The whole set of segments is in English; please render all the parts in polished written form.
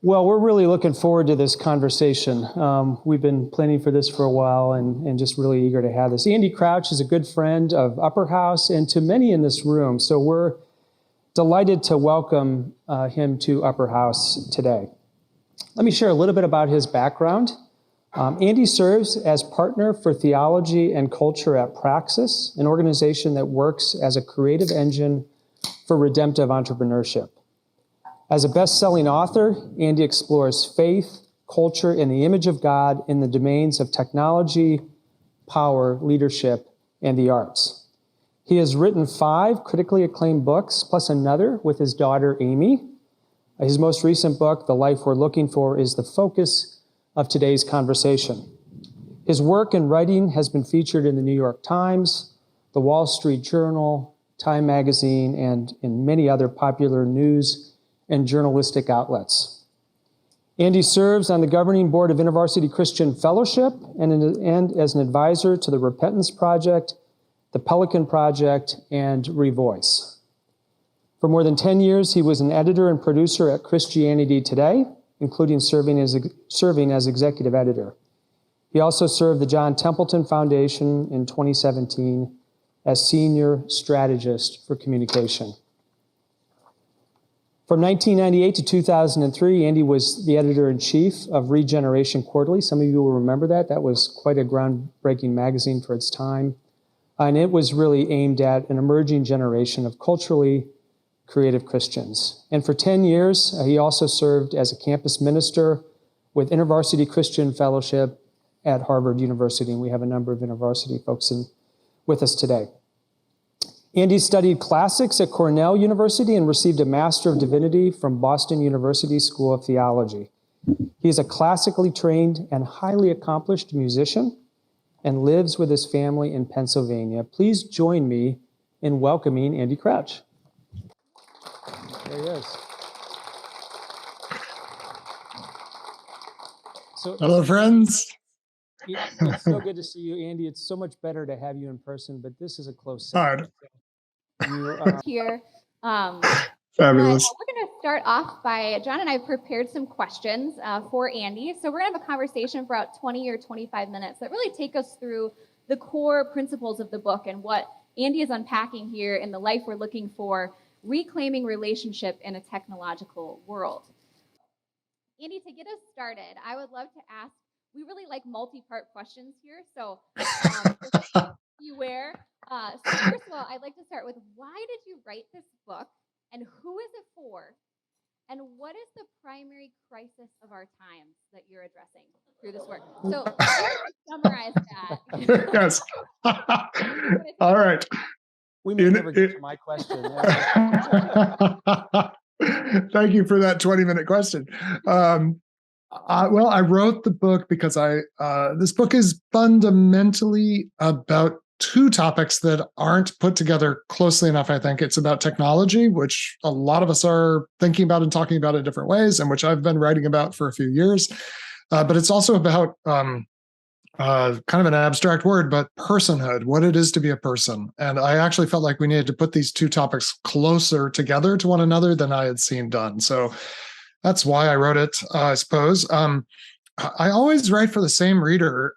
Well, we're really looking forward to this conversation. We've been planning for this for a while and just really eager to have this. Andy Crouch is a good friend of Upper House and to many in this room, so we're delighted to welcome him to Upper House today. Let me share a little bit about his background. Andy serves as partner for theology and culture at Praxis, an organization that works as a creative engine for redemptive entrepreneurship. As a best-selling author, Andy explores faith, culture, and the image of God in the domains of technology, power, leadership, and the arts. He has written 5 critically acclaimed books, plus another with his daughter, Amy. His most recent book, The Life We're Looking For, is the focus of today's conversation. His work and writing has been featured in the New York Times, the Wall Street Journal, Time Magazine, and in many other popular news and journalistic outlets. Andy serves on the governing board of InterVarsity Christian Fellowship and as an advisor to the Repentance Project, the Pelican Project, and Revoice. For more than 10 years, he was an editor and producer at Christianity Today, including serving as executive editor. He also served the John Templeton Foundation in 2017 as senior strategist for communication. From 1998 to 2003, Andy was the editor-in-chief of Regeneration Quarterly. Some of you will remember that. That was quite a groundbreaking magazine for its time. And it was really aimed at an emerging generation of culturally creative Christians. And for 10 years, he also served as a campus minister with InterVarsity Christian Fellowship at Harvard University. And we have a number of InterVarsity folks with us today. Andy studied classics at Cornell University and received a Master of Divinity from Boston University School of Theology. He is a classically trained and highly accomplished musician and lives with his family in Pennsylvania. Please join me in welcoming Andy Crouch. There he is. Hello, friends. It's so good to see you, Andy. It's so much better to have you in person, but this is a close second. Here. Fabulous. We're going to start off by, John and I have prepared some questions for Andy. So we're going to have a conversation for about 20 or 25 minutes that really take us through the core principles of the book and what Andy is unpacking here in The Life We're Looking For, Reclaiming Relationship in a Technological World. Andy, to get us started, I would love to ask, we really like multi-part questions here, so beware. So first of all, I'd like to start with, why did you write this book, and who is it for, and what is the primary crisis of our times that you're addressing through this work? So summarize that. Yes. All right. We may never get to my question. Thank you for that 20-minute question. Well, I wrote the book because this book is fundamentally about 2 topics that aren't put together closely enough, I think. It's about technology, which a lot of us are thinking about and talking about in different ways, and which I've been writing about for a few years. But it's also about kind of an abstract word, but personhood, what it is to be a person. And I actually felt like we needed to put these 2 topics closer together to one another than I had seen done. So that's why I wrote it, I suppose. I always write for the same reader.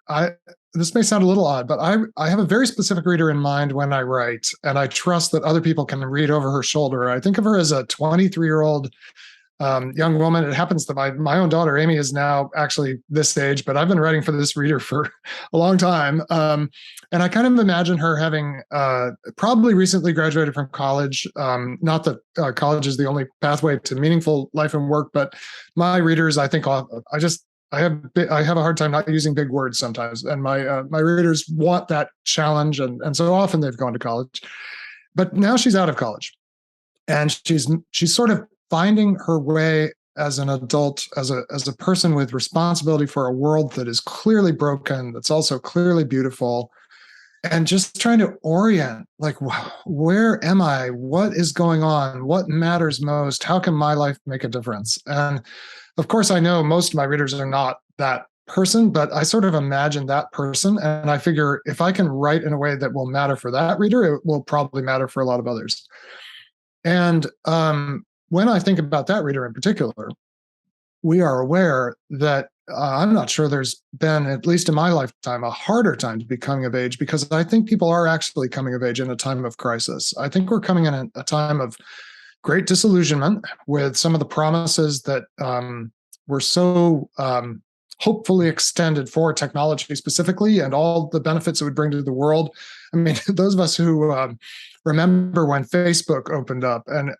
This may sound a little odd, but I have a very specific reader in mind when I write, and I trust that other people can read over her shoulder. I think of her as a 23-year-old young woman. It happens that my own daughter, Amy, is now actually this age, but I've been writing for this reader for a long time. And I kind of imagine her having probably recently graduated from college. Not that college is the only pathway to meaningful life and work, but my readers, I think, I have a hard time not using big words sometimes, and my readers want that challenge, and so often they've gone to college. But now she's out of college, and she's sort of finding her way as an adult, as a person with responsibility for a world that is clearly broken, that's also clearly beautiful, and just trying to orient, like, where am I? What is going on? What matters most? How can my life make a difference? And of course, I know most of my readers are not that person, but I sort of imagine that person. And I figure if I can write in a way that will matter for that reader, it will probably matter for a lot of others. And when I think about that reader in particular, we are aware that I'm not sure there's been, at least in my lifetime, a harder time to be coming of age, because I think people are actually coming of age in a time of crisis. I think we're coming in a time of great disillusionment with some of the promises that were so hopefully extended for technology specifically, and all the benefits it would bring to the world. I mean, those of us who remember when Facebook opened up, and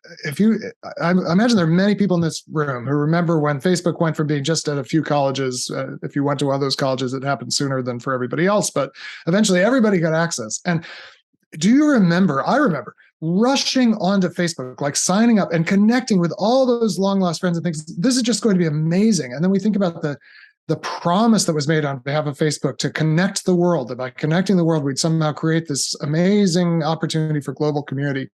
I imagine there are many people in this room who remember when Facebook went from being just at a few colleges. If you went to one of those colleges, it happened sooner than for everybody else, but eventually everybody got access. And do you remember? I remember rushing onto Facebook, like signing up and connecting with all those long lost friends and things. This is just going to be amazing. And then we think about the promise that was made on behalf of Facebook to connect the world, that by connecting the world, we'd somehow create this amazing opportunity for global community.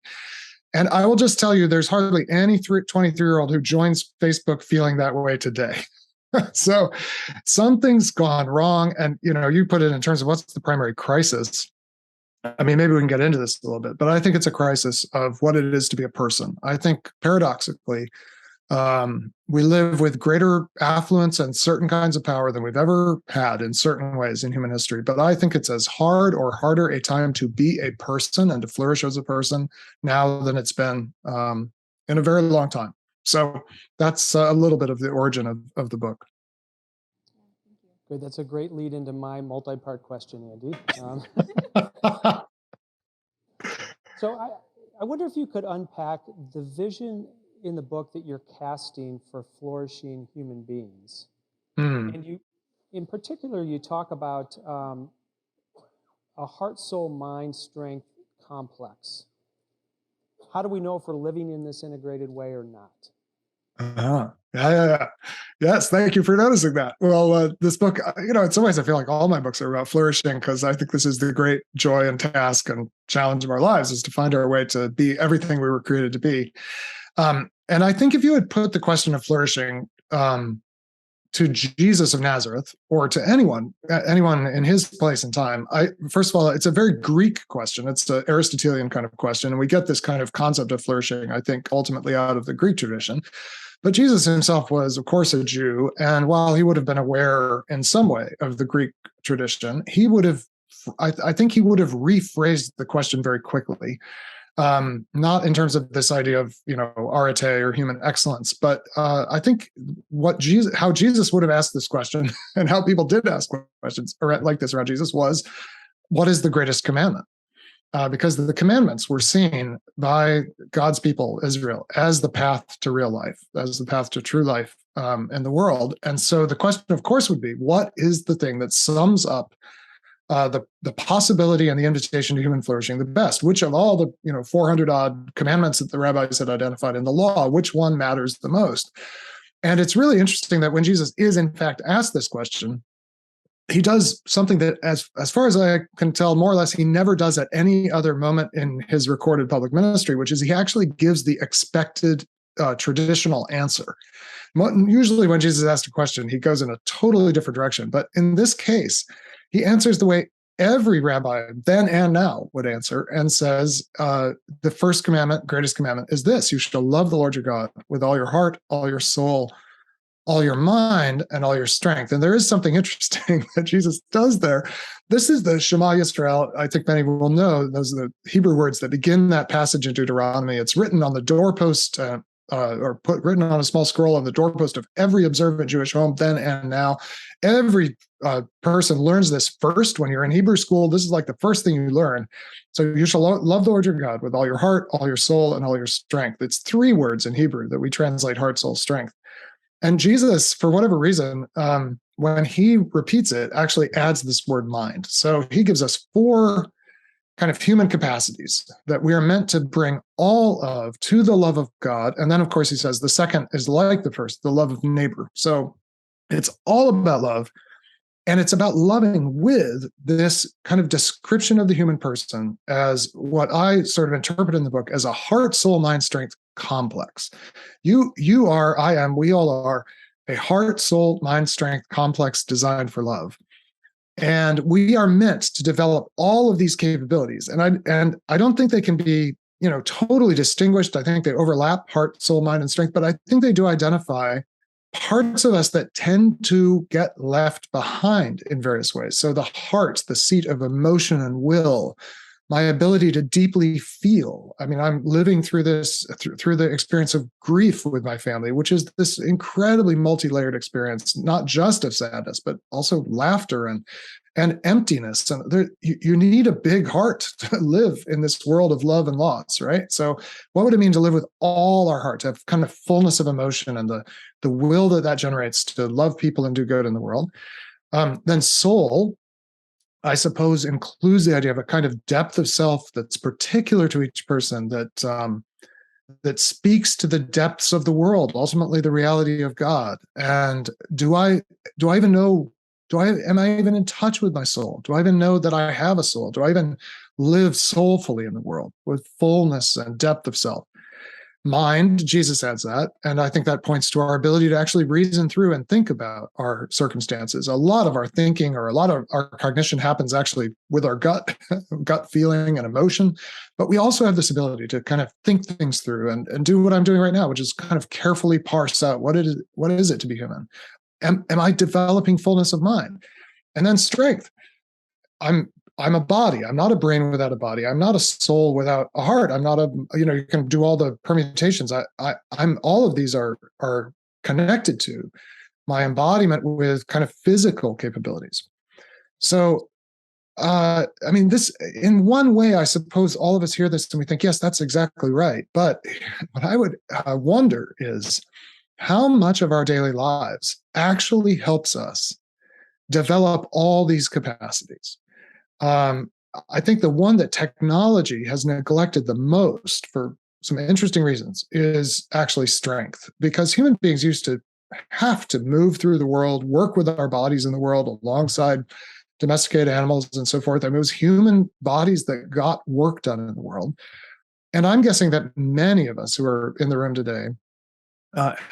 And I will just tell you, there's hardly any 23-year-old who joins Facebook feeling that way today. So something's gone wrong. And, you put it in terms of what's the primary crisis. I mean, maybe we can get into this a little bit, but I think it's a crisis of what it is to be a person. I think paradoxically, we live with greater affluence and certain kinds of power than we've ever had in certain ways in human history. But I think it's as hard or harder a time to be a person and to flourish as a person now than it's been in a very long time. So that's a little bit of the origin of the book. Good. That's a great lead into my multi-part question, Andy. So I wonder if you could unpack the vision in the book that you're casting for flourishing human beings. And you, in particular, you talk about a heart, soul, mind, strength complex. How do we know if we're living in this integrated way or not? Yeah. Yes, thank you for noticing that. Well, this book, in some ways I feel like all my books are about flourishing, because I think this is the great joy and task and challenge of our lives, is to find our way to be everything we were created to be. And I think if you had put the question of flourishing to Jesus of Nazareth, or to anyone in his place and time, first of all, it's a very Greek question. It's an Aristotelian kind of question. And we get this kind of concept of flourishing, I think, ultimately out of the Greek tradition. But Jesus himself was, of course, a Jew. And while he would have been aware in some way of the Greek tradition, I think he would have rephrased the question very quickly. Not in terms of this idea of, arete or human excellence, but I think how Jesus would have asked this question, and how people did ask questions like this around Jesus, was, what is the greatest commandment? Because the commandments were seen by God's people, Israel, as the path to real life, as the path to true life in the world. And so the question, of course, would be, what is the thing that sums up the possibility and the invitation to human flourishing the best? Which of all the 400 odd commandments that the rabbis had identified in the law, which one matters the most? And it's really interesting that when Jesus is in fact asked this question, he does something that, as far as I can tell, more or less, he never does at any other moment in his recorded public ministry, which is he actually gives the expected traditional answer. Usually when Jesus is asked a question, he goes in a totally different direction. But in this case, he answers the way every rabbi then and now would answer, and says, the first commandment, greatest commandment, is this: you shall love the Lord your God with all your heart, all your soul, all your mind, and all your strength. And there is something interesting that Jesus does there. This is the Shema Yisrael. I think many will know those are the Hebrew words that begin that passage in Deuteronomy. It's written on the doorpost, written on a small scroll on the doorpost of every observant Jewish home then and now. Every person learns this first when you're in Hebrew school. This is like the first thing you learn. So you shall love the Lord your God with all your heart, all your soul, and all your strength. It's 3 words in Hebrew that we translate heart, soul, strength. And Jesus, for whatever reason, when he repeats it, actually adds this word mind. So he gives us 4 kind of human capacities that we are meant to bring all of to the love of God. And then, of course, he says the second is like the first, the love of neighbor. So it's all about love. And it's about loving with this kind of description of the human person as what I sort of interpret in the book as a heart, soul, mind, strength complex. You are, I am, we all are a heart, soul, mind, strength complex designed for love. And we are meant to develop all of these capabilities. And I don't think they can be, totally distinguished. I think they overlap, heart, soul, mind, and strength, but I think they do identify parts of us that tend to get left behind in various ways. So the heart, the seat of emotion and will, my ability to deeply feel. I mean, I'm living through this, through the experience of grief with my family, which is this incredibly multi-layered experience, not just of sadness, but also laughter and emptiness. And you need a big heart to live in this world of love and loss, right? So what would it mean to live with all our heart, to have kind of fullness of emotion and the will that generates to love people and do good in the world? Then soul, I suppose, includes the idea of a kind of depth of self that's particular to each person, that speaks to the depths of the world, ultimately the reality of God. And do I even know? Am I even in touch with my soul? Do I even know that I have a soul? Do I even live soulfully in the world with fullness and depth of self? Mind, Jesus adds that, and I think that points to our ability to actually reason through and think about our circumstances. A lot of our thinking, or a lot of our cognition, happens actually with our gut gut feeling and emotion, but we also have this ability to kind of think things through and do what I'm doing right now, which is kind of carefully parse out what is it to be human. Am I developing fullness of mind? And then strength. I'm a body. I'm not a brain without a body. I'm not a soul without a heart. I'm not you can do all the permutations. I'm all of these are connected to my embodiment with kind of physical capabilities. So, I mean, this, in one way, I suppose all of us hear this and we think, yes, that's exactly right. But what I would wonder is how much of our daily lives actually helps us develop all these capacities. I think the one that technology has neglected the most, for some interesting reasons, is actually strength, because human beings used to have to move through the world, work with our bodies in the world alongside domesticated animals and so forth. I mean, it was human bodies that got work done in the world. And I'm guessing that many of us who are in the room today,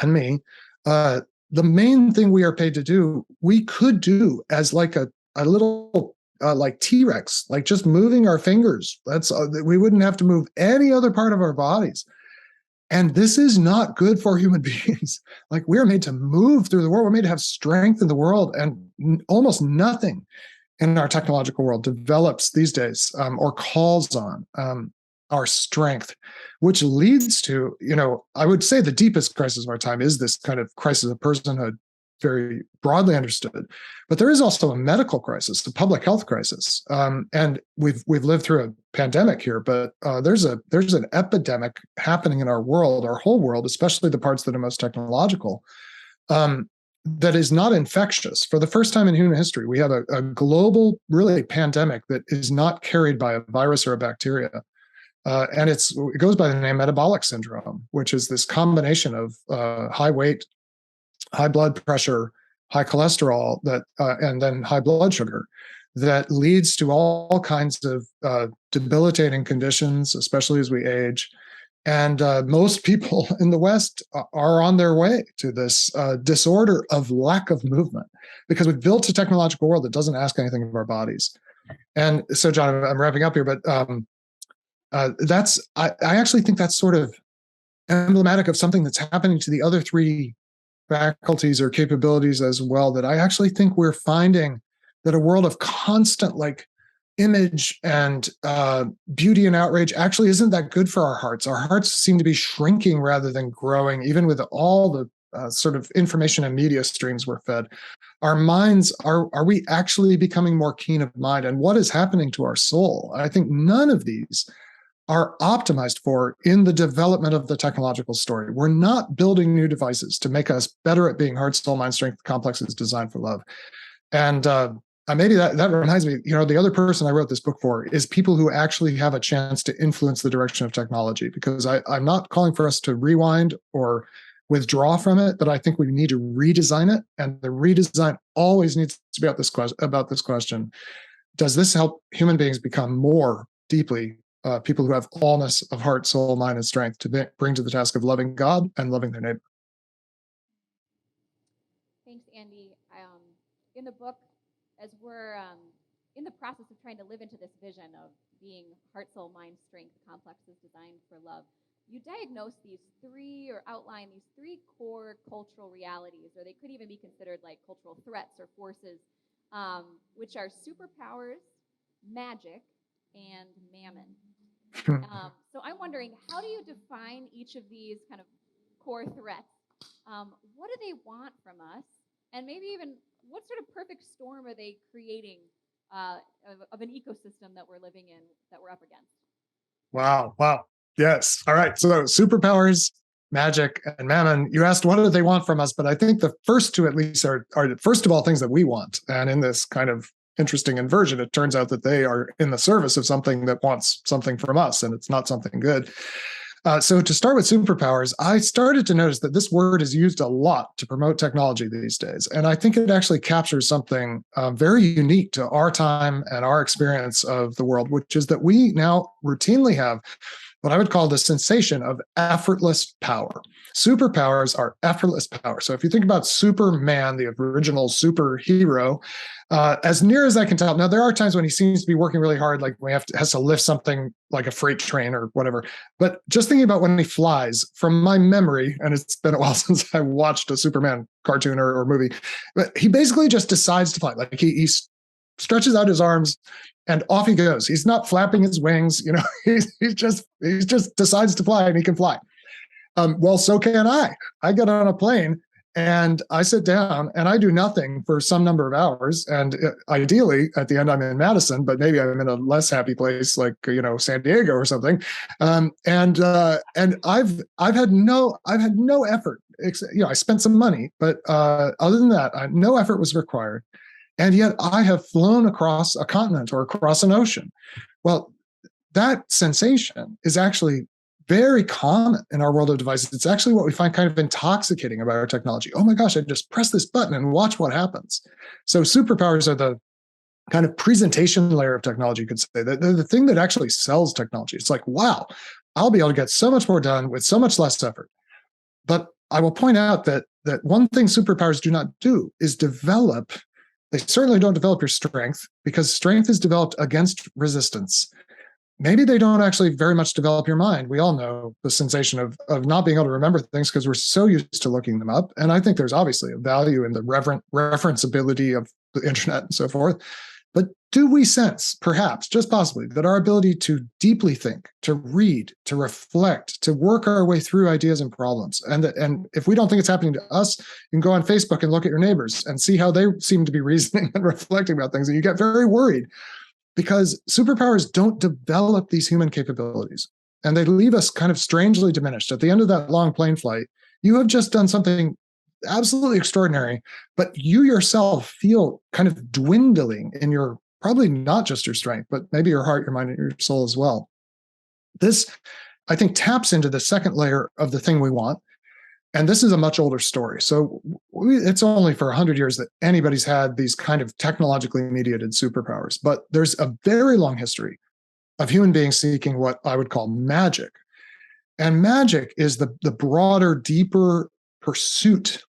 and me, the main thing we are paid to do, we could do as like a little like T-Rex, like just moving our fingers. That's we wouldn't have to move any other part of our bodies. And this is not good for human beings. Like, we're made to move through the world. We're made to have strength in the world, and almost nothing in our technological world develops these days or calls on our strength, which leads to, I would say the deepest crisis of our time is this kind of crisis of personhood, very broadly understood. But there is also a medical crisis, a public health crisis, and we've lived through a pandemic here. But there's an epidemic happening in our world, our whole world, especially the parts that are most technological, that is not infectious. For the first time in human history, we have a global, really, pandemic that is not carried by a virus or a bacteria. And it goes by the name metabolic syndrome, which is this combination of high weight, high blood pressure, high cholesterol, and then high blood sugar, that leads to all kinds of debilitating conditions, especially as we age. And most people in the West are on their way to this disorder of lack of movement, because we've built a technological world that doesn't ask anything of our bodies. And so, John, I'm wrapping up here, but I actually think that's sort of emblematic of something that's happening to the other three faculties or capabilities as well, that I actually think we're finding that a world of constant image and beauty and outrage actually isn't that good for our hearts. Our hearts seem to be shrinking rather than growing, even with all the sort of information and media streams we're fed. Our minds, are we actually becoming more keen of mind? And what is happening to our soul? I think none of these are optimized for in the development of the technological story. We're not building new devices to make us better at being heart, soul, mind, strength complexes designed for love. And maybe that reminds me, the other person I wrote this book for is people who actually have a chance to influence the direction of technology, because I'm not calling for us to rewind or withdraw from it, but I think we need to redesign it. And the redesign always needs to be about this question. Does this help human beings become more deeply people who have allness of heart, soul, mind, and strength to bring to the task of loving God and loving their neighbor? Thanks, Andy. In the book, as we're in the process of trying to live into this vision of being heart, soul, mind, strength complexes designed for love, you diagnose these three or outline these three core cultural realities, or they could even be considered like cultural threats or forces, which are superpowers, magic, and mammon. So I'm wondering, how do you define each of these kind of core threats? What do they want from us? And maybe even what sort of perfect storm are they creating of an ecosystem that we're living in, that we're up against? Wow. Wow. Yes. All right. So superpowers, magic, and mammon. You asked what do they want from us, but I think the first two at least are first of all things that we want. And in this kind of interesting inversion, it turns out that they are in the service of something that wants something from us, and it's not something good. So to start with superpowers, I started to notice that this word is used a lot to promote technology these days. And I think it actually captures something very unique to our time and our experience of the world, which is that we now routinely have what I would call the sensation of effortless power. Superpowers are effortless power. So if you think about Superman, the original superhero, as near as I can tell, now there are times when he seems to be working really hard, like when he has to lift something like a freight train or whatever. But just thinking about when he flies, from my memory, and it's been a while since I watched a Superman cartoon or movie, but he basically just decides to fly. Like he stretches out his arms and off he goes. He's not flapping his wings, he just decides to fly, and he can fly. Well, so can I. I get on a plane and I sit down and I do nothing for some number of hours. And ideally, at the end, I'm in Madison, but maybe I'm in a less happy place like San Diego or something. And I've had no effort. I spent some money, but other than that, no effort was required. And yet I have flown across a continent or across an ocean. Well, that sensation is actually very common in our world of devices. It's actually what we find kind of intoxicating about our technology. Oh my gosh, I just press this button and watch what happens. So superpowers are the kind of presentation layer of technology, you could say. They're the thing that actually sells technology. It's like, wow, I'll be able to get so much more done with so much less effort. But I will point out that one thing superpowers do not do is develop. They certainly don't develop your strength, because strength is developed against resistance. Maybe they don't actually very much develop your mind. We all know the sensation of not being able to remember things because we're so used to looking them up. And I think there's obviously a value in the referenceability of the internet and so forth. But do we sense, perhaps, just possibly, that our ability to deeply think, to read, to reflect, to work our way through ideas and problems, and if we don't think it's happening to us, you can go on Facebook and look at your neighbors and see how they seem to be reasoning and reflecting about things, and you get very worried, because superpowers don't develop these human capabilities, and they leave us kind of strangely diminished. At the end of that long plane flight, you have just done something absolutely extraordinary, but you yourself feel kind of dwindling in your, probably not just your strength, but maybe your heart, your mind, and your soul as well. This, I think, taps into the second layer of the thing we want. And this is a much older story. So it's only for 100 years that anybody's had these kind of technologically mediated superpowers. But there's a very long history of human beings seeking what I would call magic. And magic is the broader, deeper pursuit,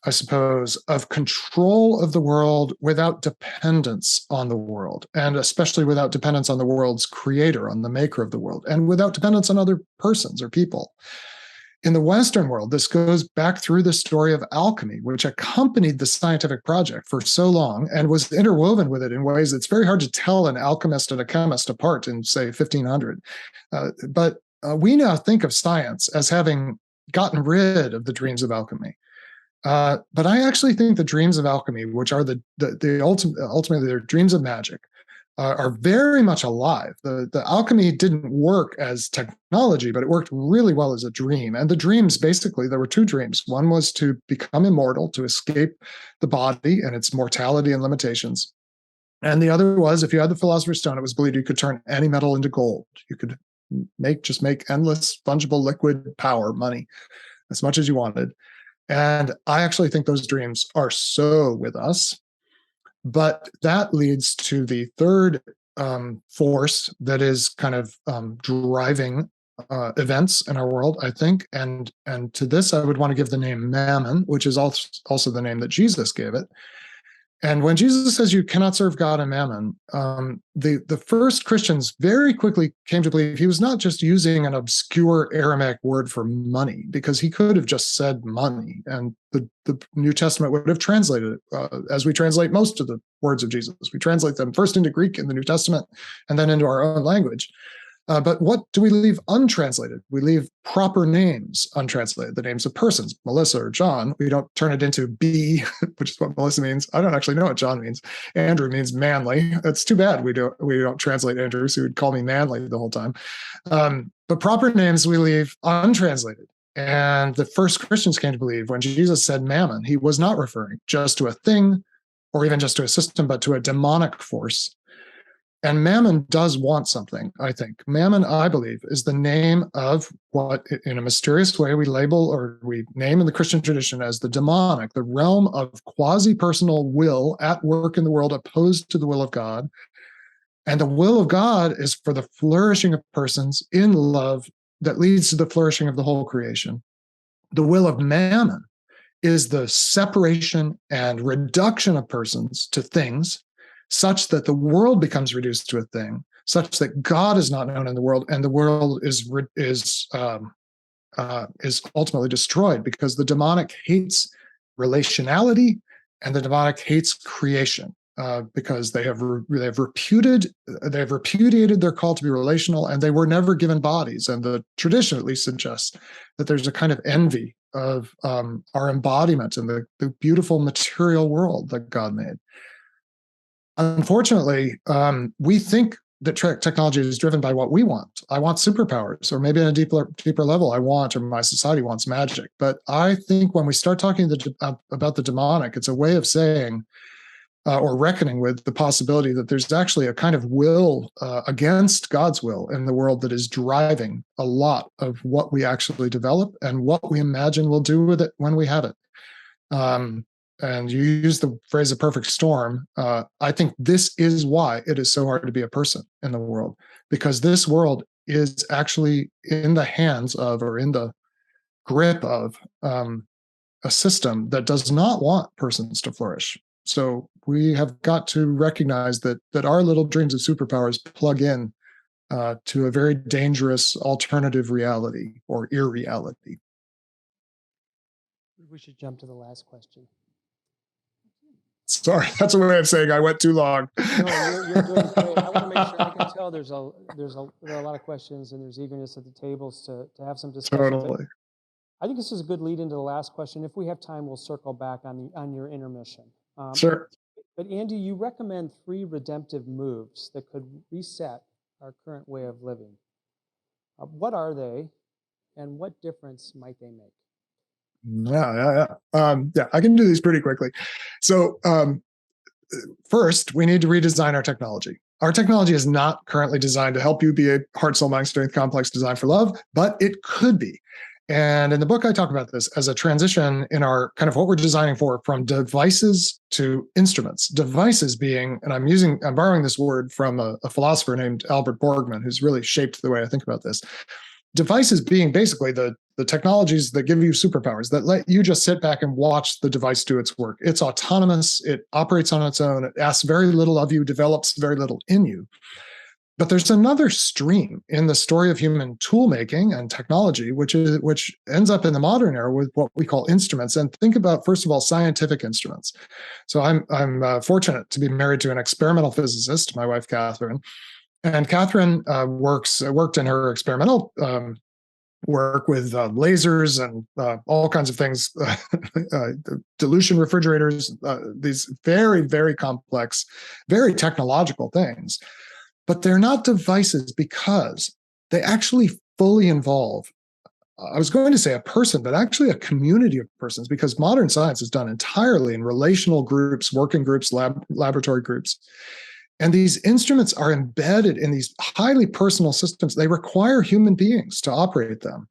I suppose, of control of the world without dependence on the world, and especially without dependence on the world's creator, on the maker of the world, and without dependence on other persons or people. In the Western world, this goes back through the story of alchemy, which accompanied the scientific project for so long and was interwoven with it in ways that's very hard to tell an alchemist and a chemist apart in, say, 1500. But we now think of science as having gotten rid of the dreams of alchemy. But I actually think the dreams of alchemy, which are the ultimately they're dreams of magic, are very much alive. The alchemy didn't work as technology, but it worked really well as a dream. And the dreams, basically, there were two dreams. One was to become immortal, to escape the body and its mortality and limitations. And the other was, if you had the Philosopher's Stone, it was believed you could turn any metal into gold. You could just make endless fungible liquid power, money, as much as you wanted. And I actually think those dreams are so with us. But that leads to the third force that is kind of driving events in our world, I think. And to this, I would want to give the name Mammon, which is also the name that Jesus gave it. And when Jesus says you cannot serve God and mammon, the first Christians very quickly came to believe he was not just using an obscure Aramaic word for money, because he could have just said money, and the New Testament would have translated it as we translate most of the words of Jesus. We translate them first into Greek in the New Testament and then into our own language. But what do we leave untranslated? We leave proper names untranslated, the names of persons, Melissa or John. We don't turn it into B, which is what Melissa means. I don't actually know what John means. Andrew means manly. It's too bad we don't translate Andrew, so he would call me manly the whole time. But proper names we leave untranslated. And the first Christians came to believe when Jesus said mammon, he was not referring just to a thing or even just to a system, but to a demonic force. And mammon does want something, I think. Mammon, I believe, is the name of what, in a mysterious way, we label or we name in the Christian tradition as the demonic, the realm of quasi-personal will at work in the world opposed to the will of God. And the will of God is for the flourishing of persons in love that leads to the flourishing of the whole creation. The will of mammon is the separation and reduction of persons to things, such that the world becomes reduced to a thing, such that God is not known in the world, and the world is ultimately destroyed, because the demonic hates relationality and the demonic hates creation, because they have repudiated their call to be relational, and they were never given bodies. And the tradition at least suggests that there's a kind of envy of our embodiment in the beautiful material world that God made. Unfortunately, we think that technology is driven by what we want. I want superpowers, or maybe on a deeper level, I want, or my society wants, magic. But I think when we start talking about the demonic, it's a way of saying or reckoning with the possibility that there's actually a kind of will against God's will in the world that is driving a lot of what we actually develop and what we imagine we'll do with it when we have it. And you use the phrase "a perfect storm." I think this is why it is so hard to be a person in the world, because this world is actually in the hands of, or in the grip of, a system that does not want persons to flourish. So we have got to recognize that our little dreams of superpowers plug in to a very dangerous alternative reality or irreality. We should jump to the last question. Sorry, that's a way of saying I went too long. No, you're doing great. I want to make sure, I can tell there are a lot of questions, and there's eagerness at the tables to have some discussion. Totally. I think this is a good lead into the last question. If we have time, we'll circle back on your intermission. Sure. But Andy, you recommend 3 redemptive moves that could reset our current way of living. What are they, and what difference might they make? Yeah, I can do these pretty quickly. So first, we need to redesign our technology. Our technology is not currently designed to help you be a heart, soul, mind, strength, complex design for love, but it could be. And in the book, I talk about this as a transition in our kind of what we're designing for, from devices to instruments. Devices being, and I'm borrowing this word from a philosopher named Albert Borgman, who's really shaped the way I think about this. Devices being basically the technologies that give you superpowers, that let you just sit back and watch the device do its work. It's autonomous. It operates on its own. It asks very little of you, develops very little in you. But there's another stream in the story of human tool making and technology, which ends up in the modern era with what we call instruments. And think about, first of all, scientific instruments. So I'm fortunate to be married to an experimental physicist, my wife Catherine, and Catherine worked in her experimental work with lasers and all kinds of things, dilution refrigerators, these very, very complex, very technological things. But they're not devices because they actually fully involve, I was going to say a person, but actually a community of persons, because modern science is done entirely in relational groups, working groups, laboratory groups. And these instruments are embedded in these highly personal systems. They require human beings to operate them,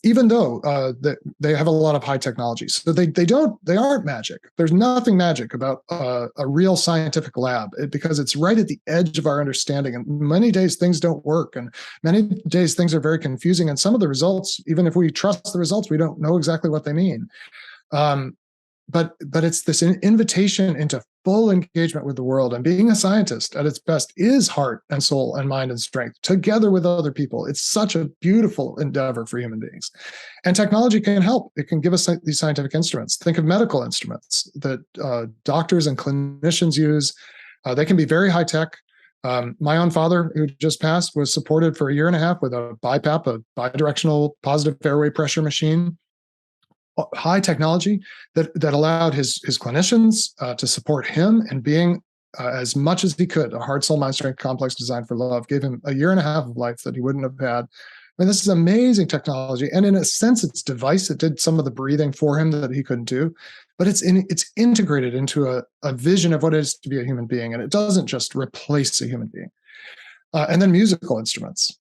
even though they have a lot of high technology. So they aren't magic. There's nothing magic about a real scientific lab, because it's right at the edge of our understanding. And many days things don't work, and many days things are very confusing. And some of the results, even if we trust the results, we don't know exactly what they mean. but it's this invitation into full engagement with the world. And being a scientist at its best is heart and soul and mind and strength together with other people. It's such a beautiful endeavor for human beings. And technology can help. It can give us these scientific instruments. Think of medical instruments that doctors and clinicians use. They can be very high tech. My own father, who just passed, was supported for 1.5 years with a BiPAP, a bidirectional positive airway pressure machine. High technology that allowed his clinicians to support him in being as much as he could a heart, soul, mind, strength complex designed for love. Gave him 1.5 years of life that he wouldn't have had. I mean, this is amazing technology, and in a sense, it's device. It did some of the breathing for him that he couldn't do, but it's integrated into a vision of what it is to be a human being, and it doesn't just replace a human being. And then musical instruments,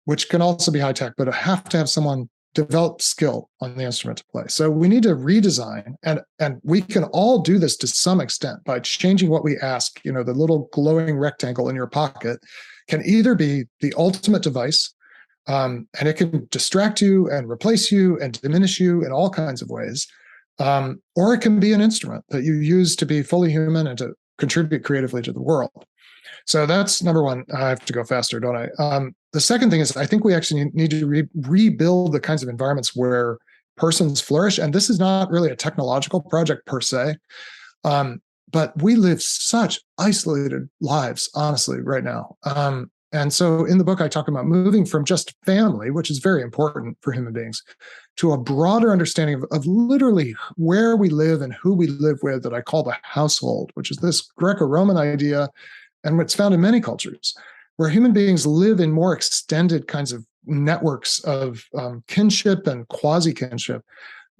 which can also be high tech, but have to have someone develop skill on the instrument to play. So we need to redesign, and we can all do this to some extent by changing what we ask. The little glowing rectangle in your pocket can either be the ultimate device, and it can distract you and replace you and diminish you in all kinds of ways, or it can be an instrument that you use to be fully human and to contribute creatively to the world. So that's number one. I have to go faster, don't I? The second thing is I think we actually need to rebuild the kinds of environments where persons flourish. And this is not really a technological project per se, but we live such isolated lives, honestly, right now. And so in the book, I talk about moving from just family, which is very important for human beings, to a broader understanding of literally where we live and who we live with, that I call the household, which is this Greco-Roman idea, and what's found in many cultures, where human beings live in more extended kinds of networks of kinship and quasi-kinship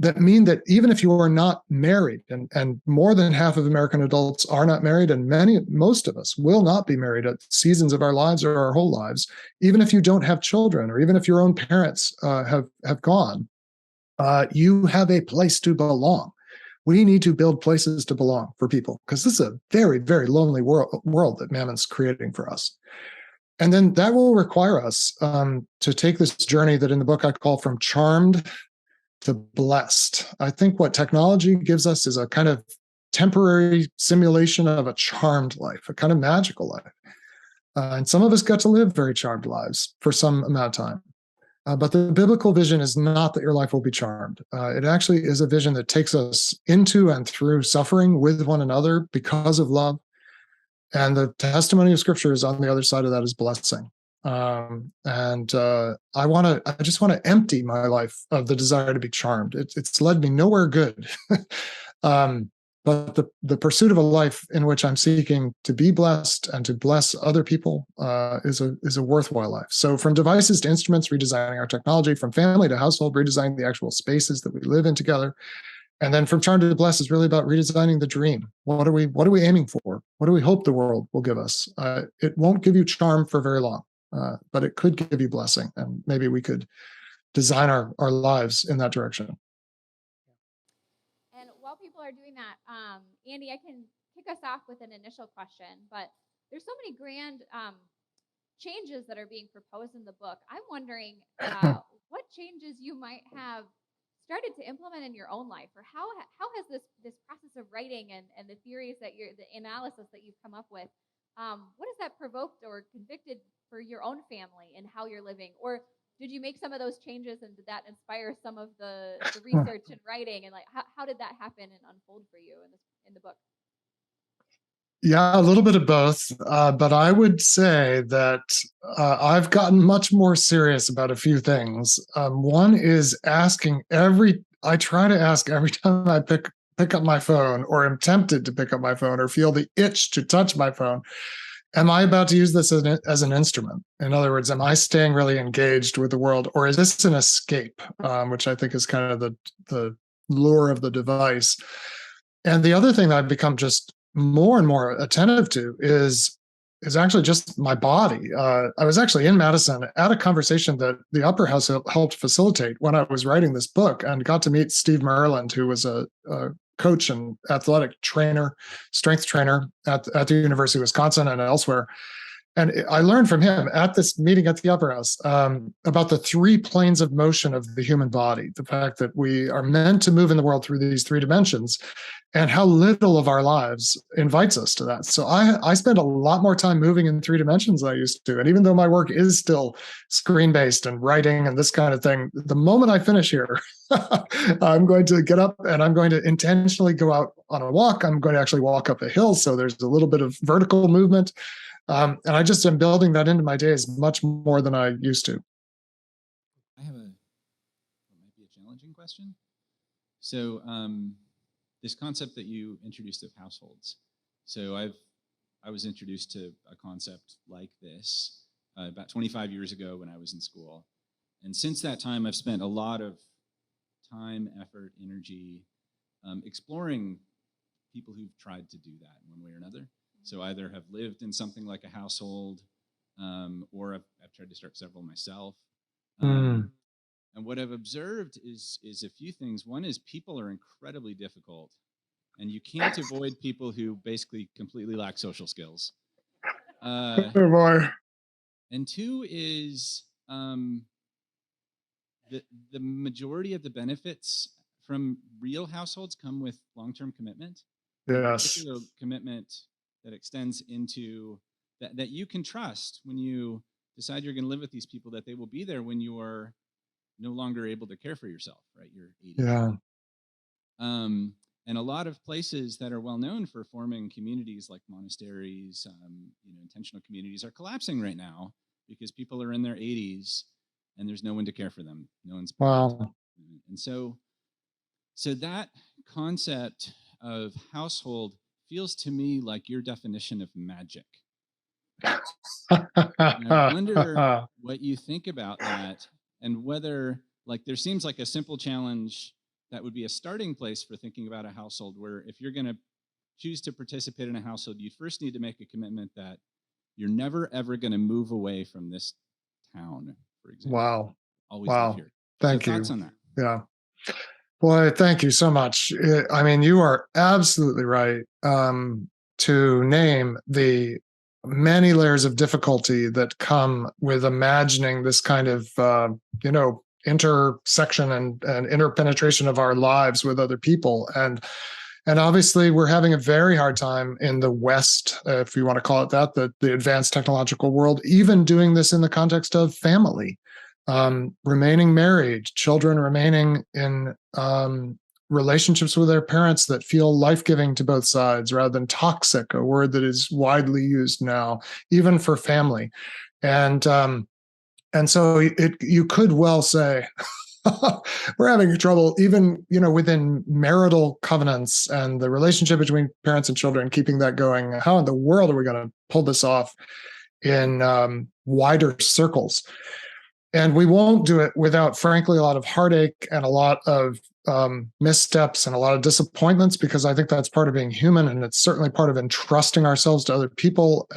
that mean that even if you are not married, and more than half of American adults are not married, and most of us will not be married at seasons of our lives or our whole lives, even if you don't have children, or even if your own parents have gone, you have a place to belong. We need to build places to belong for people, because this is a very, very lonely world that Mammon's creating for us. And then that will require us to take this journey that in the book I call from charmed to blessed. I think what technology gives us is a kind of temporary simulation of a charmed life, a kind of magical life. And some of us got to live very charmed lives for some amount of time. But the biblical vision is not that your life will be charmed. It actually is a vision that takes us into and through suffering with one another because of love. And the testimony of Scripture is on the other side of that is blessing. I just want to empty my life of the desire to be charmed. It's led me nowhere good. But the pursuit of a life in which I'm seeking to be blessed and to bless other people is a worthwhile life. So from devices to instruments, redesigning our technology, from family to household, redesigning the actual spaces that we live in together. And then from charmed to blessed is really about redesigning the dream. What are we aiming for? What do we hope the world will give us? It won't give you charm for very long, but it could give you blessing. And maybe we could design our lives in that direction. And while people are doing that, Andy, I can kick us off with an initial question, but there's so many grand changes that are being proposed in the book. I'm wondering what changes you might have started to implement in your own life, or how has this process of writing and the theories the analysis that you've come up with, what has that provoked or convicted for your own family and how you're living? Or did you make some of those changes, and did that inspire some of the research and writing, and like how did that happen and unfold for you in the book? Yeah, a little bit of both. But I would say that I've gotten much more serious about a few things. One is I try to ask every time I pick up my phone, or am tempted to pick up my phone, or feel the itch to touch my phone, am I about to use this as an instrument? In other words, am I staying really engaged with the world, or is this an escape, which I think is kind of the lure of the device? And the other thing that I've become just more and more attentive to is actually just my body. I was actually in Madison at a conversation that the Upper House helped facilitate when I was writing this book, and got to meet Steve Maryland, who was a coach and athletic trainer, strength trainer at the University of Wisconsin and elsewhere. and I learned from him at this meeting at the Upper House about the 3 planes of motion of the human body, the fact that we are meant to move in the world through these 3 dimensions, and how little of our lives invites us to that. So I spend a lot more time moving in 3 dimensions than I used to. And even though my work is still screen-based and writing and this kind of thing, the moment I finish here, I'm going to get up and I'm going to intentionally go out on a walk. I'm going to actually walk up a hill. So there's a little bit of vertical movement. And I just am building that into my days much more than I used to. I have what might be a challenging question. So this concept that you introduced of households. So I was introduced to a concept like this about 25 years ago when I was in school. And since that time, I've spent a lot of time, effort, energy exploring people who've tried to do that in one way or another. So either have lived in something like a household, or I've tried to start several myself. And what I've observed is a few things. One is people are incredibly difficult, and you can't avoid people who basically completely lack social skills. Oh boy. And 2 is the majority of the benefits from real households come with long-term commitment. Yes. Particular commitment that extends into that you can trust when you decide you're going to live with these people, that they will be there when you are no longer able to care for yourself, right? You're 80. Yeah. And a lot of places that are well known for forming communities like monasteries, intentional communities are collapsing right now because people are in their 80s and there's no one to care for them. No one's. Wow. And so that concept of household feels to me like your definition of magic. And I wonder what you think about that, and whether, like, there seems like a simple challenge that would be a starting place for thinking about a household, where if you're going to choose to participate in a household, you first need to make a commitment that you're never, ever going to move away from this town, for example. Wow. Always Wow. live here. Thank So you. thoughts on that? Yeah. Boy, thank you so much. I mean, you are absolutely right to name the many layers of difficulty that come with imagining this kind of, intersection and interpenetration of our lives with other people. And obviously, we're having a very hard time in the West, if you want to call it that, the advanced technological world, even doing this in the context of family. Remaining married, children remaining in relationships with their parents that feel life-giving to both sides rather than toxic, a word that is widely used now, even for family. And so you could well say we're having trouble even, within marital covenants and the relationship between parents and children, keeping that going. How in the world are we going to pull this off in wider circles? And we won't do it without, frankly, a lot of heartache and a lot of missteps and a lot of disappointments, because I think that's part of being human, and it's certainly part of entrusting ourselves to other people.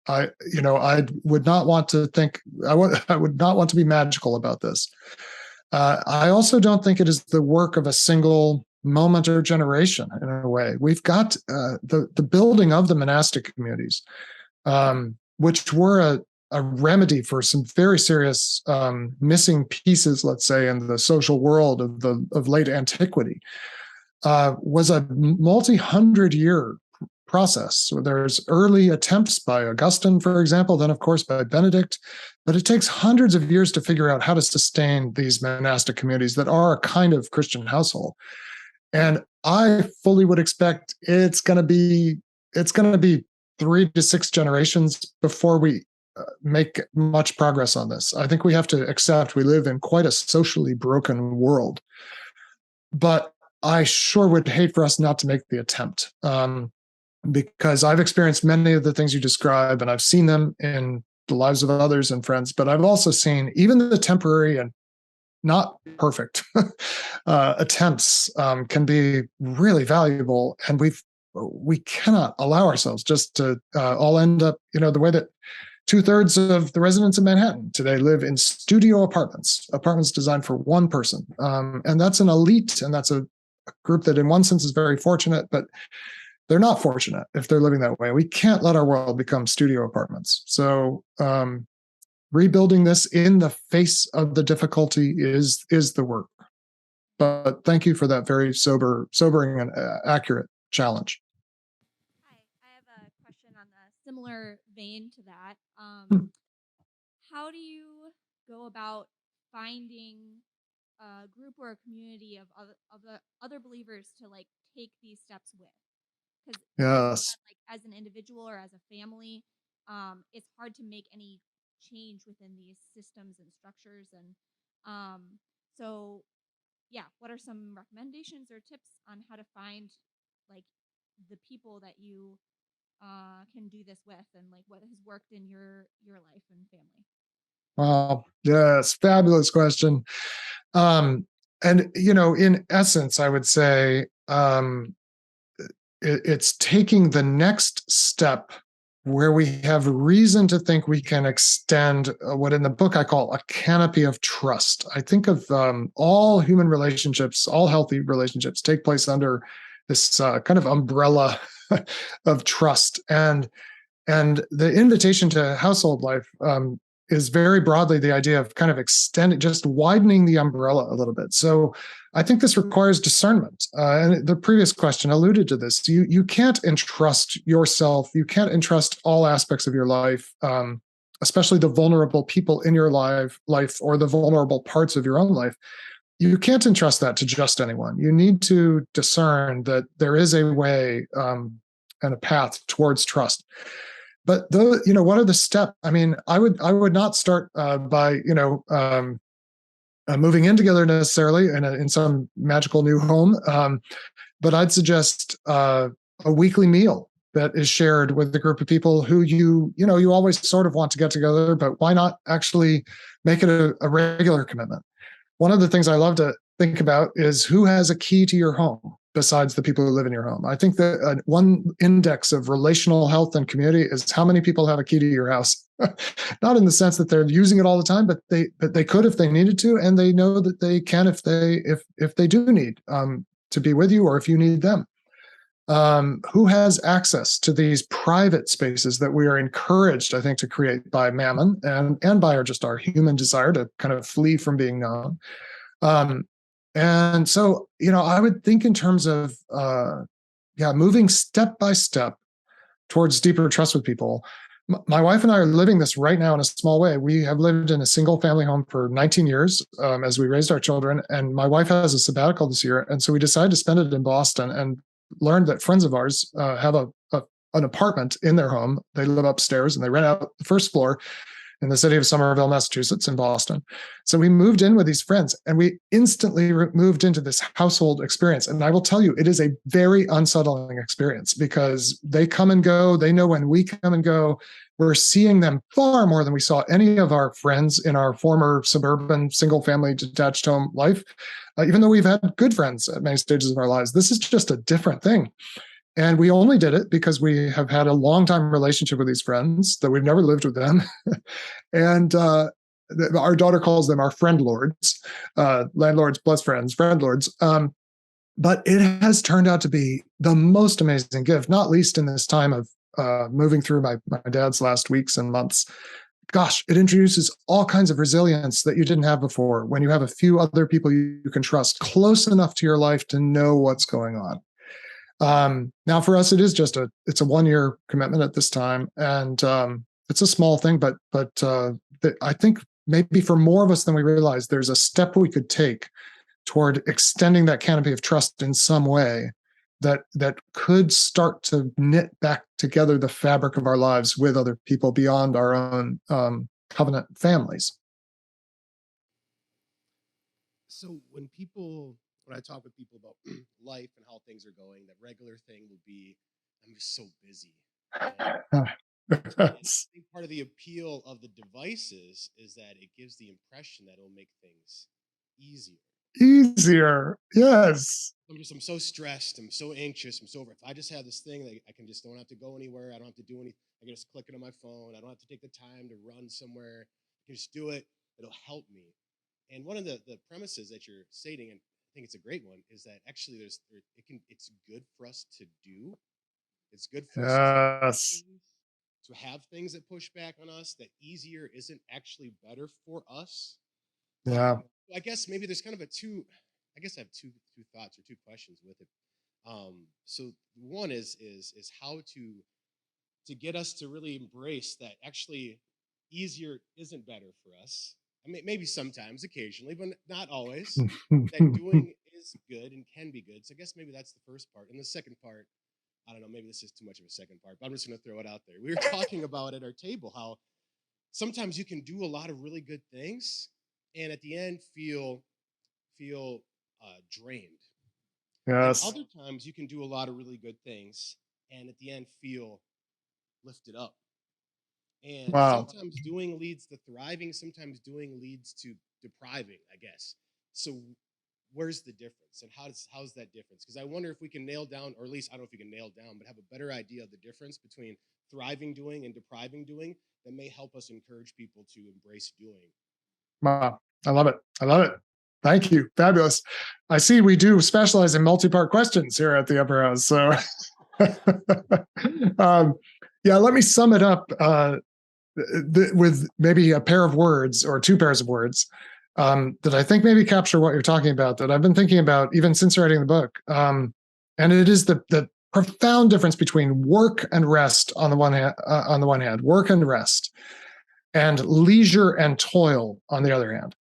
I would not want to think, I would not want to be magical about this. I also don't think it is the work of a single moment or generation. In a way, we've got the building of the monastic communities, which were a remedy for some very serious missing pieces, let's say, in the social world of late antiquity, was a multi-hundred-year process. So there's early attempts by Augustine, for example, then of course by Benedict, but it takes hundreds of years to figure out how to sustain these monastic communities that are a kind of Christian household. And I fully would expect it's going to be 3 to 6 generations before we make much progress on this. I think we have to accept we live in quite a socially broken world. But I sure would hate for us not to make the attempt, because I've experienced many of the things you describe, and I've seen them in the lives of others and friends, but I've also seen even the temporary and not perfect attempts can be really valuable. And we cannot allow ourselves just to all end up, the way that 2/3 of the residents of Manhattan today live in studio apartments designed for one person. And that's an elite, and that's a group that in one sense is very fortunate, but they're not fortunate if they're living that way. We can't let our world become studio apartments. So rebuilding this in the face of the difficulty is the work. But thank you for that very sobering and accurate challenge. Hi, I have a question on a similar vein to that. How do you go about finding a group or a community of other believers to like take these steps with? Because Yes. like as an individual or as a family, it's hard to make any change within these systems and structures. And so, yeah, what are some recommendations or tips on how to find like the people that you can do this with, and like what has worked in your life and family? Wow. Yes. Fabulous question. And in essence, I would say it's taking the next step where we have reason to think we can extend what in the book I call a canopy of trust. I think of all human relationships, all healthy relationships take place under this kind of umbrella of trust. And the invitation to household life is very broadly the idea of kind of extending, just widening the umbrella a little bit. So I think this requires discernment. And the previous question alluded to this. You can't entrust yourself. You can't entrust all aspects of your life, especially the vulnerable people in your life or the vulnerable parts of your own life. You can't entrust that to just anyone. You need to discern that there is a way and a path towards trust. But what are the steps? I mean, I would not start by moving in together necessarily in some magical new home, but I'd suggest a weekly meal that is shared with a group of people who you always sort of want to get together, but why not actually make it a regular commitment? One of the things I love to think about is who has a key to your home besides the people who live in your home. I think that one index of relational health and community is how many people have a key to your house. Not in the sense that they're using it all the time, but they could if they needed to, and they know that they can if they do need to be with you, or if you need them. Who has access to these private spaces that we are encouraged, I think, to create by Mammon and by our human desire to kind of flee from being known. And so, I would think in terms of, moving step by step towards deeper trust with people. My wife and I are living this right now in a small way. We have lived in a single family home for 19 years as we raised our children. And my wife has a sabbatical this year. And so we decided to spend it in Boston, and learned that friends of ours have an apartment in their home. They live upstairs and they rent out the first floor in the city of Somerville, Massachusetts, in Boston. So we moved in with these friends, and we instantly moved into this household experience. And I will tell you, it is a very unsettling experience because they come and go. They know when we come and go. We're seeing them far more than we saw any of our friends in our former suburban single-family detached home life. Even though we've had good friends at many stages of our lives, this is just a different thing. And we only did it because we have had a long time relationship with these friends, that we've never lived with them. And our daughter calls them our friend lords, landlords plus friends, friend lords. But it has turned out to be the most amazing gift, not least in this time of moving through my dad's last weeks and months. Gosh, it introduces all kinds of resilience that you didn't have before when you have a few other people you can trust close enough to your life to know what's going on. Now for us, it's a 1-year commitment at this time. And it's a small thing, but I think maybe for more of us than we realize, there's a step we could take toward extending that canopy of trust in some way that could start to knit back together the fabric of our lives with other people beyond our own covenant families. So when I talk with people about life and how things are going, that regular thing will be, I'm just so busy. And I think part of the appeal of the devices is that it gives the impression that it'll make things easier. Easier, yes. I'm so stressed. I'm so anxious. If I just have this thing that I can just don't have to go anywhere. I don't have to do anything. I can just click it on my phone. I don't have to take the time to run somewhere. I can just do it. It'll help me. And one of the premises that you're stating, and I think it's a great one, is that actually it's good for us to do, It's good for us Yes. to have things that push back on us, that easier isn't actually better for us. Yeah. I guess maybe there's kind of I guess I have two thoughts or two questions with it. So one is how to get us to really embrace that actually easier isn't better for us. I mean, maybe sometimes, occasionally, but not always. That doing is good and can be good. So I guess maybe that's the first part. And the second part, I don't know, maybe this is too much of a second part, but I'm just going to throw it out there. We were talking about at our table how sometimes you can do a lot of really good things and at the end feel drained. And Yes. other times you can do a lot of really good things and at the end feel lifted up. And Wow. sometimes doing leads to thriving, sometimes doing leads to depriving, I guess. So where's the difference and how's that difference? Because I wonder if we can nail down, or at least I don't know if we can nail down, but have a better idea of the difference between thriving doing and depriving doing that may help us encourage people to embrace doing. Wow. I love it. I love it. Thank you. Fabulous. I see we do specialize in multi-part questions here at the Upper House. So yeah, let me sum it up with maybe a pair of words or two pairs of words that I think maybe capture what you're talking about, that I've been thinking about even since writing the book. And it is the profound difference between work and rest on the one hand, work and rest, and leisure and toil on the other hand.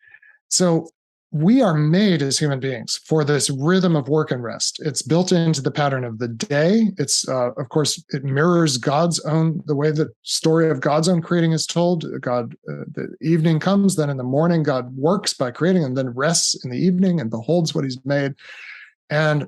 So we are made as human beings for this rhythm of work and rest. It's built into the pattern of the day. It's, of course, it mirrors the way the story of God's own creating is told. The evening comes, then in the morning, God works by creating and then rests in the evening and beholds what he's made. And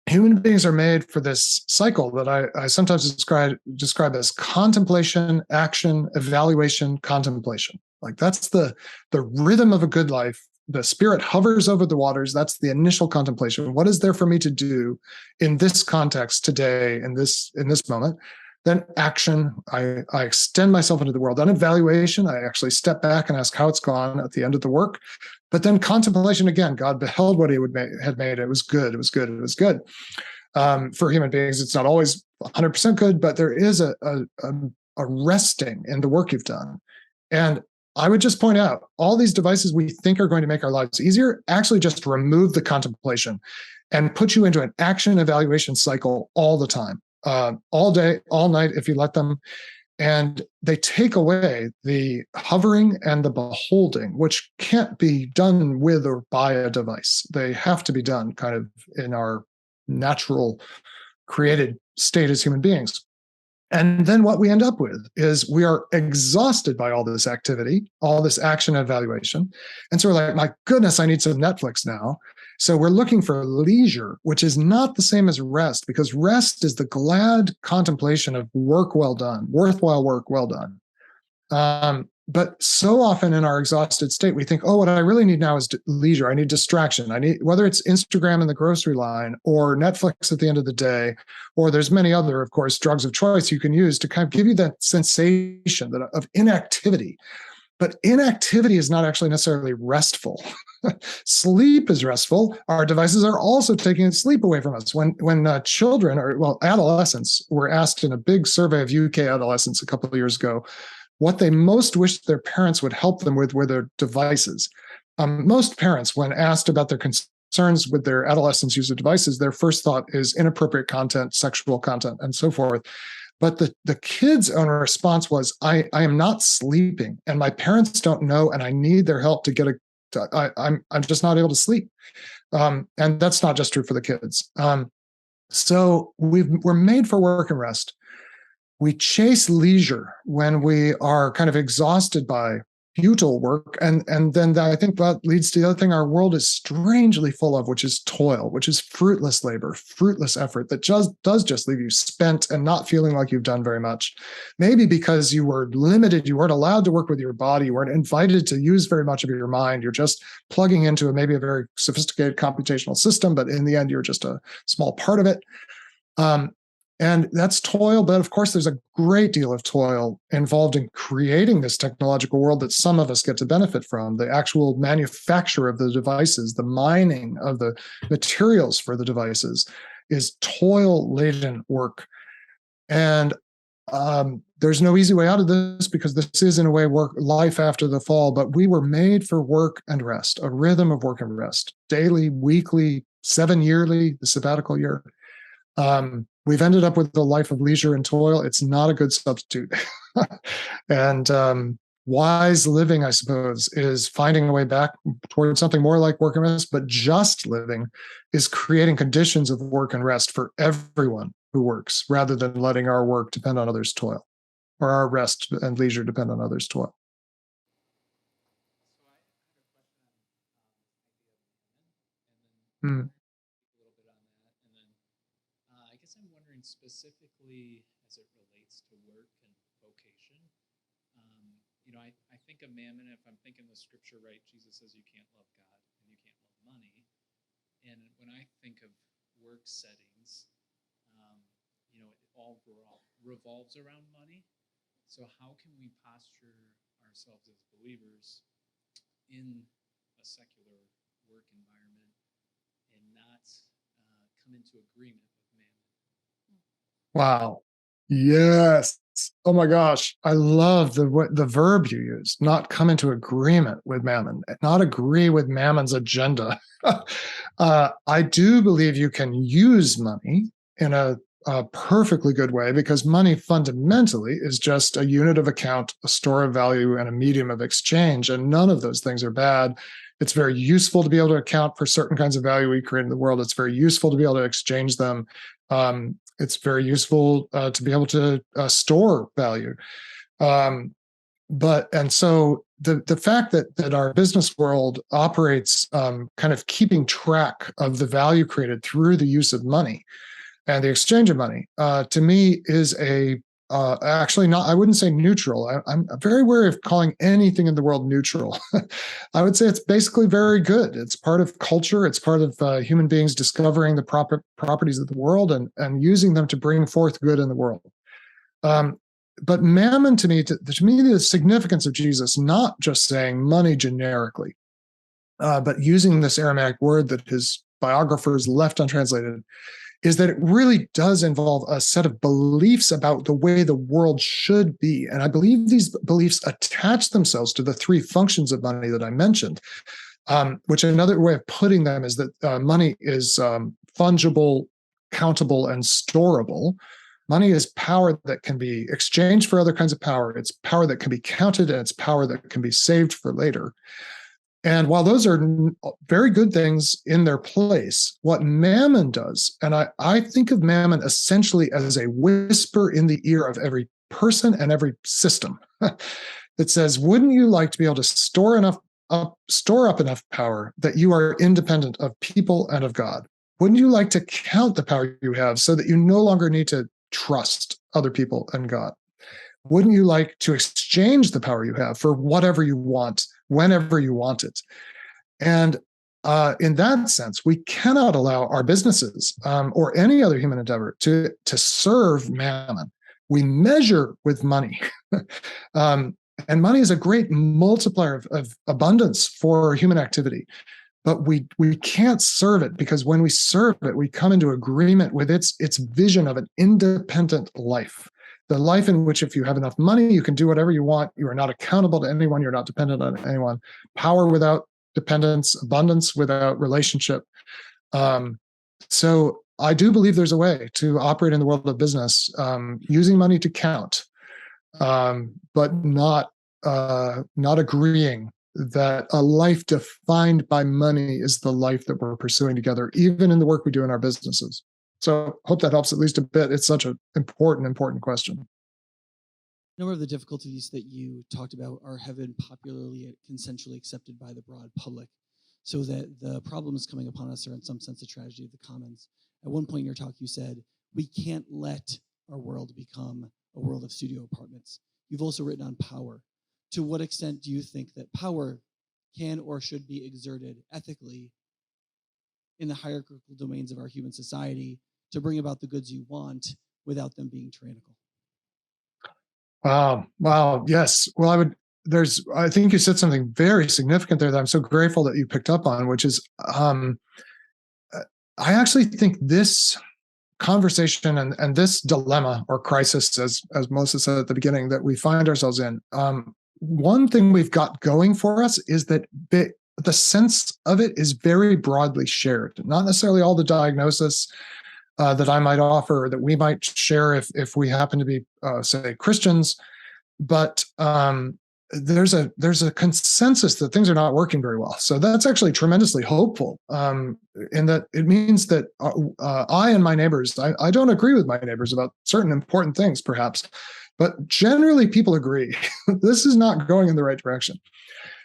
human beings are made for this cycle that I sometimes describe as contemplation, action, evaluation, contemplation. Like that's the rhythm of a good life. The spirit hovers over the waters. That's the initial contemplation. What is there for me to do in this context today, in this moment? Then action, I extend myself into the world. Then evaluation, I actually step back and ask how it's gone at the end of the work. But then contemplation again, God beheld what he had made. It was good. It was good. It was good. For human beings, it's not always 100% good, but there is a resting in the work you've done. And I would just point out all these devices we think are going to make our lives easier actually just remove the contemplation and put you into an action evaluation cycle all the time, all day, all night, if you let them. And they take away the hovering and the beholding, which can't be done with or by a device. They have to be done kind of in our natural created state as human beings. And then what we end up with is we are exhausted by all this activity, all this action evaluation. And so we're like, my goodness, I need some Netflix now. So we're looking for leisure, which is not the same as rest, because rest is the glad contemplation of work well done, worthwhile work well done. But so often in our exhausted state, we think, oh, what I really need now is leisure. I need distraction. I need, whether it's Instagram in the grocery line or Netflix at the end of the day, or there's many other, of course, drugs of choice you can use to kind of give you that sensation of inactivity. But inactivity is not actually necessarily restful. Sleep is restful. Our devices are also taking sleep away from us. When children, adolescents were asked in a big survey of UK adolescents a couple of years ago, what they most wished their parents would help them with were their devices. Most parents, when asked about their concerns with their adolescents' use of devices, their first thought is inappropriate content, sexual content, and so forth. But the kids' own response was, I am not sleeping, and my parents don't know, and I need their help to get I'm just not able to sleep. And that's not just true for the kids. So we're made for work and rest. We chase leisure when we are kind of exhausted by futile work. And then I think that leads to the other thing our world is strangely full of, which is toil, which is fruitless labor, fruitless effort that does just leave you spent and not feeling like you've done very much. Maybe because you were limited, you weren't allowed to work with your body, you weren't invited to use very much of your mind. You're just plugging into maybe a very sophisticated computational system, but in the end, you're just a small part of it. And that's toil, but of course, there's a great deal of toil involved in creating this technological world that some of us get to benefit from. The actual manufacture of the devices, the mining of the materials for the devices is toil-laden work. And there's no easy way out of this, because this is, in a way, life after the fall. But we were made for work and rest, a rhythm of work and rest, daily, weekly, 7 yearly, the sabbatical year. We've ended up with a life of leisure and toil. It's not a good substitute. And wise living, I suppose, is finding a way back towards something more like work and rest. But just living is creating conditions of work and rest for everyone who works, rather than letting our work depend on others' toil, or our rest and leisure depend on others' toil. Hmm. I guess I'm wondering specifically as it relates to work and vocation. I think of Mammon, if I'm thinking the scripture right, Jesus says you can't love God and you can't love money. And when I think of work settings, it all revolves around money. So how can we posture ourselves as believers in a secular work environment and not come into agreement with Mammon? Wow. Yes. Oh my gosh. I love the verb you use, not come into agreement with Mammon, not agree with Mammon's agenda. I do believe you can use money in a perfectly good way, because money fundamentally is just a unit of account, a store of value, and a medium of exchange. And none of those things are bad. It's very useful to be able to account for certain kinds of value we create in the world. It's very useful to be able to exchange them. It's very useful to be able to store value. And so the fact that our business world operates kind of keeping track of the value created through the use of money and the exchange of money, to me is actually not, I wouldn't say neutral. I'm very wary of calling anything in the world neutral. I would say it's basically very good. It's part of culture. It's part of human beings discovering the properties of the world and using them to bring forth good in the world. But Mammon, to me, the significance of Jesus, not just saying money generically, but using this Aramaic word that his biographers left untranslated, is that it really does involve a set of beliefs about the way the world should be. And I believe these beliefs attach themselves to the 3 functions of money that I mentioned, which another way of putting them is that money is fungible, countable, and storable. Money is power that can be exchanged for other kinds of power. It's power that can be counted, and it's power that can be saved for later. And while those are very good things in their place, what Mammon does, and I think of Mammon essentially as a whisper in the ear of every person and every system that says, wouldn't you like to be able to store up enough power that you are independent of people and of God? Wouldn't you like to count the power you have so that you no longer need to trust other people and God? Wouldn't you like to exchange the power you have for whatever you want, whenever you want it? And in that sense, we cannot allow our businesses or any other human endeavor to serve Mammon. We measure with money. And money is a great multiplier of abundance for human activity. But we can't serve it, because when we serve it, we come into agreement with its vision of an independent life. The life in which, if you have enough money, you can do whatever you want. You are not accountable to anyone. You're not dependent on anyone. Power without dependence, abundance without relationship. So I do believe there's a way to operate in the world of business using money to count, but not agreeing that a life defined by money is the life that we're pursuing together, even in the work we do in our businesses. So hope that helps at least a bit. It's such an important question. A number of the difficulties that you talked about have been popularly consensually accepted by the broad public, so that the problems coming upon us are in some sense a tragedy of the commons. At one point in your talk, you said, we can't let our world become a world of studio apartments. You've also written on power. To what extent do you think that power can or should be exerted ethically in the hierarchical domains of our human society to bring about the goods you want without them being tyrannical? Wow. Yes. Well, I think you said something very significant there that I'm so grateful that you picked up on, which is, I actually think this conversation and this dilemma or crisis, as Moses said at the beginning, that we find ourselves in, one thing we've got going for us is that the sense of it is very broadly shared. Not necessarily all the diagnosis that I might offer or that we might share if we happen to be, say, Christians, but there's a consensus that things are not working very well. So that's actually tremendously hopeful, in that it means that I and my neighbors, I don't agree with my neighbors about certain important things, perhaps, but generally people agree this is not going in the right direction.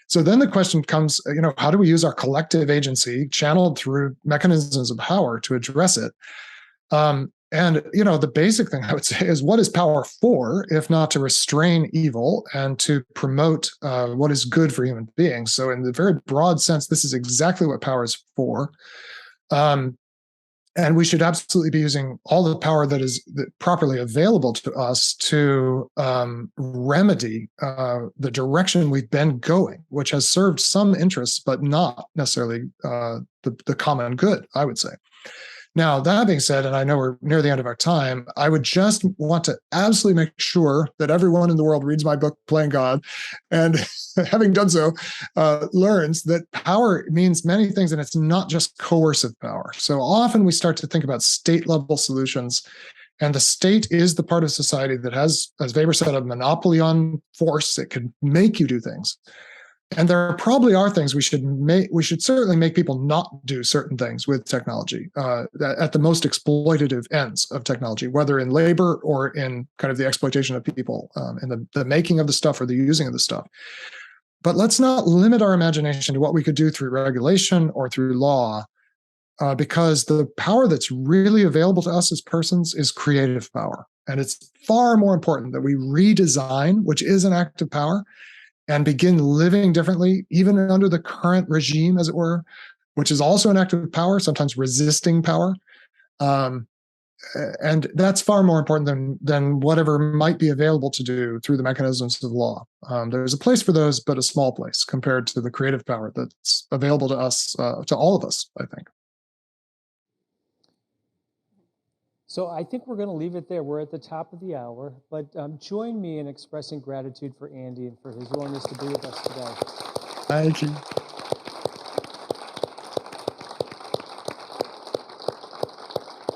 So then the question comes, how do we use our collective agency channeled through mechanisms of power to address it? And the basic thing I would say is, what is power for, if not to restrain evil and to promote what is good for human beings? So in the very broad sense, this is exactly what power is for. And we should absolutely be using all the power that is properly available to us to remedy the direction we've been going, which has served some interests, but not necessarily the common good, I would say. Now, that being said, and I know we're near the end of our time, I would just want to absolutely make sure that everyone in the world reads my book, Playing God, and having done so, learns that power means many things, and it's not just coercive power. So often we start to think about state-level solutions, and the state is the part of society that has, as Weber said, a monopoly on force. It can make you do things. And there probably are things we should certainly make people not do certain things with technology at the most exploitative ends of technology, whether in labor or in kind of the exploitation of people, in the making of the stuff or the using of the stuff. But let's not limit our imagination to what we could do through regulation or through law, because the power that's really available to us as persons is creative power. And it's far more important that we redesign, which is an act of power, and begin living differently, even under the current regime, as it were, which is also an act of power, sometimes resisting power. And that's far more important than whatever might be available to do through the mechanisms of law. There's a place for those, but a small place compared to the creative power that's available to us, to all of us, I think. So I think we're going to leave it there. We're at the top of the hour, but join me in expressing gratitude for Andy and for his willingness to be with us today. Thank you.